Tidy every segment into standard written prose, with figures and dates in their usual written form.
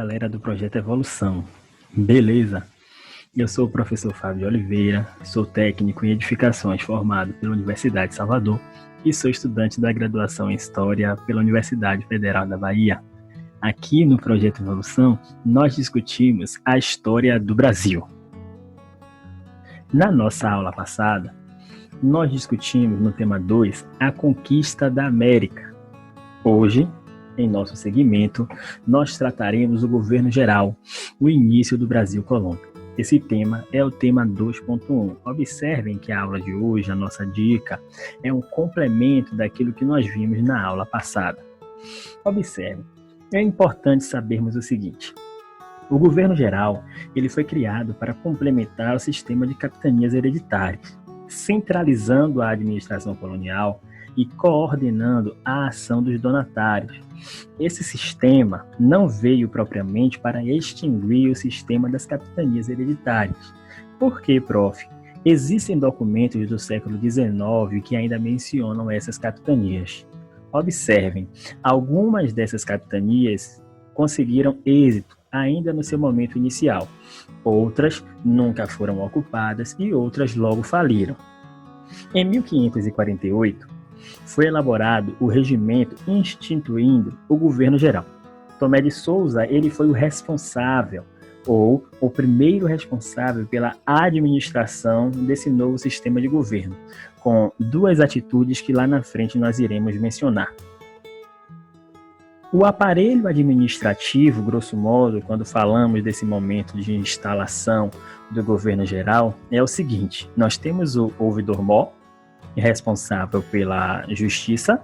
galera do Projeto Evolução. Beleza? Eu sou o professor Fábio de Oliveira, sou técnico em edificações formado pela Universidade de Salvador e sou estudante da graduação em História pela Universidade Federal da Bahia. Aqui no Projeto Evolução, nós discutimos a história do Brasil. Na nossa aula passada, nós discutimos no tema 2 a conquista da América. Hoje, em nosso segmento, nós trataremos o governo geral, o início do Brasil colônia. Esse tema é o tema 2.1. Observem que a aula de hoje, a nossa dica, é um complemento daquilo que nós vimos na aula passada. Observem, é importante sabermos o seguinte: o governo geral ele foi criado para complementar o sistema de capitanias hereditárias, centralizando a administração colonial e coordenando a ação dos donatários. Esse sistema não veio propriamente para extinguir o sistema das capitanias hereditárias. Por quê, prof? Existem documentos do século XIX que ainda mencionam essas capitanias. Observem, algumas dessas capitanias conseguiram êxito ainda no seu momento inicial. Outras nunca foram ocupadas e outras logo faliram. Em 1548, foi elaborado o regimento instituindo o governo geral. Tomé de Souza ele foi o responsável, ou o primeiro responsável pela administração desse novo sistema de governo, com duas atitudes que lá na frente nós iremos mencionar. O aparelho administrativo, grosso modo, quando falamos desse momento de instalação do governo geral, é o seguinte: nós temos o ouvidor-mor, responsável pela justiça,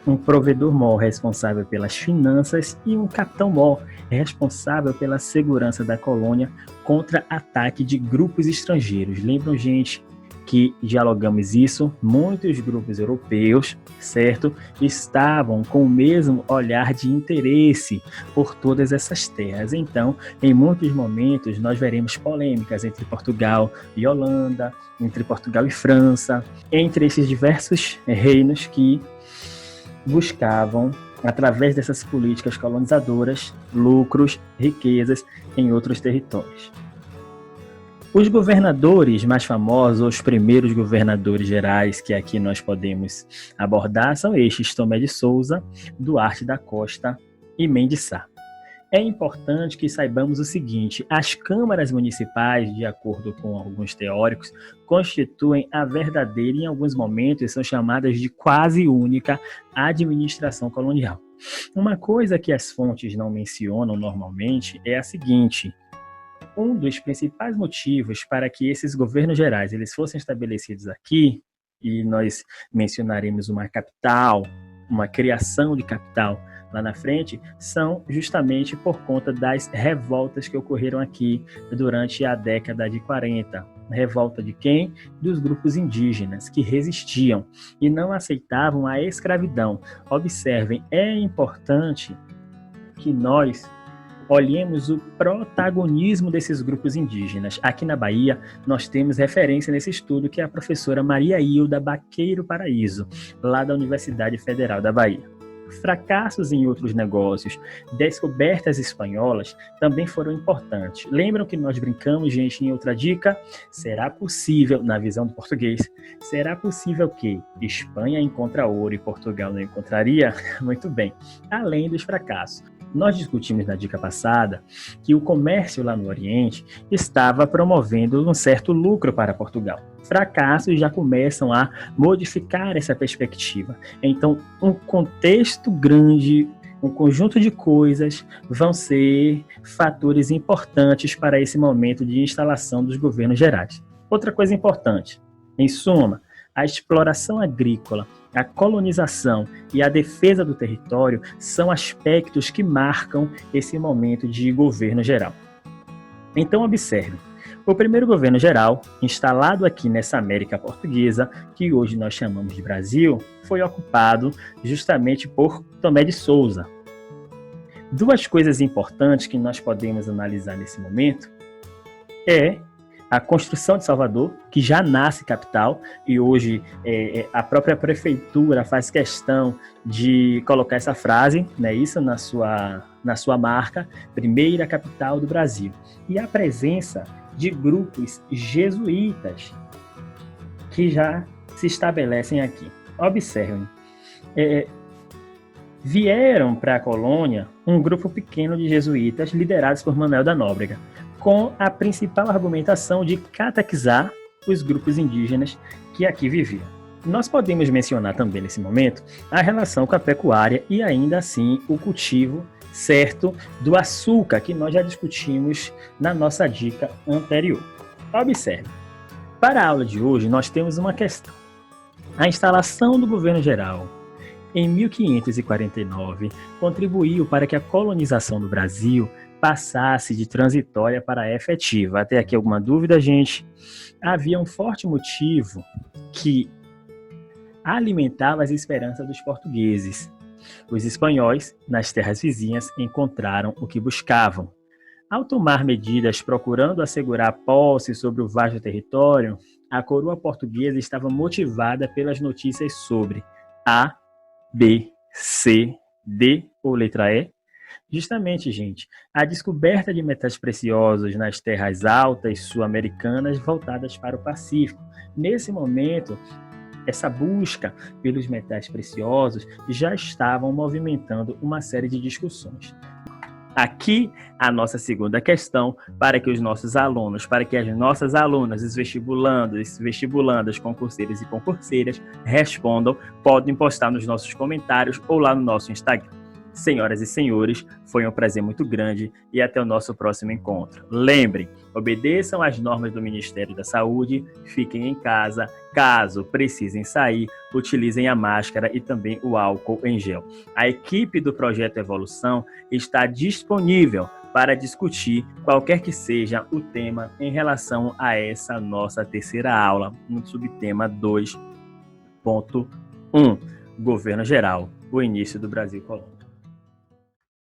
um provedor-mor responsável pelas finanças e um capitão-mor responsável pela segurança da colônia contra ataque de grupos estrangeiros. Lembram, gente, que dialogamos isso? Muitos grupos europeus, certo, estavam com o mesmo olhar de interesse por todas essas terras. Então, em muitos momentos, nós veremos polêmicas entre Portugal e Holanda, entre Portugal e França, entre esses diversos reinos que buscavam, através dessas políticas colonizadoras, lucros, riquezas em outros territórios. Os governadores mais famosos, os primeiros governadores gerais que aqui nós podemos abordar, são estes: Tomé de Souza, Duarte da Costa e Mendes Sá. É importante que saibamos o seguinte: as câmaras municipais, de acordo com alguns teóricos, constituem a verdadeira e, em alguns momentos, são chamadas de quase única administração colonial. Uma coisa que as fontes não mencionam normalmente é a seguinte: um dos principais motivos para que esses governos gerais eles fossem estabelecidos aqui, e nós mencionaremos uma capital, uma criação de capital lá na frente, são justamente por conta das revoltas que ocorreram aqui durante a década de 40. Revolta de quem? Dos grupos indígenas que resistiam e não aceitavam a escravidão. Observem, é importante que nós olhemos o protagonismo desses grupos indígenas. Aqui na Bahia, nós temos referência nesse estudo, que é a professora Maria Hilda Baqueiro Paraíso, lá da Universidade Federal da Bahia. Fracassos em outros negócios, descobertas espanholas também foram importantes. Lembram que nós brincamos, gente, em outra dica? Será possível, na visão do português, será possível que Espanha encontra ouro e Portugal não encontraria? Muito bem, além dos fracassos. Nós discutimos na dica passada que o comércio lá no Oriente estava promovendo um certo lucro para Portugal. Fracassos já começam a modificar essa perspectiva. Então, um contexto grande, um conjunto de coisas vão ser fatores importantes para esse momento de instalação dos governos gerais. Outra coisa importante, em suma, a exploração agrícola, a colonização e a defesa do território são aspectos que marcam esse momento de governo geral. Então, observe, o primeiro governo geral, instalado aqui nessa América Portuguesa, que hoje nós chamamos de Brasil, foi ocupado justamente por Tomé de Souza. Duas coisas importantes que nós podemos analisar nesse momento é a construção de Salvador, que já nasce capital, e hoje a própria prefeitura faz questão de colocar essa frase, né, isso na sua marca, primeira capital do Brasil. E a presença de grupos jesuítas que já se estabelecem aqui. Observem, vieram para a colônia um grupo pequeno de jesuítas liderados por Manuel da Nóbrega, com a principal argumentação de catequizar os grupos indígenas que aqui viviam. Nós podemos mencionar também nesse momento a relação com a pecuária e ainda assim o cultivo certo do açúcar, que nós já discutimos na nossa dica anterior. Observe, para a aula de hoje nós temos uma questão. A instalação do governo geral em 1549 contribuiu para que a colonização do Brasil passasse de transitória para efetiva. Até aqui alguma dúvida, gente? Havia um forte motivo que alimentava as esperanças dos portugueses. Os espanhóis, nas terras vizinhas, encontraram o que buscavam. Ao tomar medidas procurando assegurar posse sobre o vasto território, a coroa portuguesa estava motivada pelas notícias sobre A, B, C, D ou letra E. Justamente, gente, a descoberta de metais preciosos nas terras altas sul-americanas voltadas para o Pacífico. Nesse momento, essa busca pelos metais preciosos já estavam movimentando uma série de discussões. Aqui, a nossa segunda questão, para que os nossos alunos, para que as nossas alunas, os vestibulandas, concurseiros e concurseiras respondam, podem postar nos nossos comentários ou lá no nosso Instagram. Senhoras e senhores, foi um prazer muito grande e até o nosso próximo encontro. Lembrem, obedeçam às normas do Ministério da Saúde, fiquem em casa, caso precisem sair, utilizem a máscara e também o álcool em gel. A equipe do Projeto Evolução está disponível para discutir qualquer que seja o tema em relação a essa nossa terceira aula, no subtema 2.1, Governo Geral, o início do Brasil Colônia.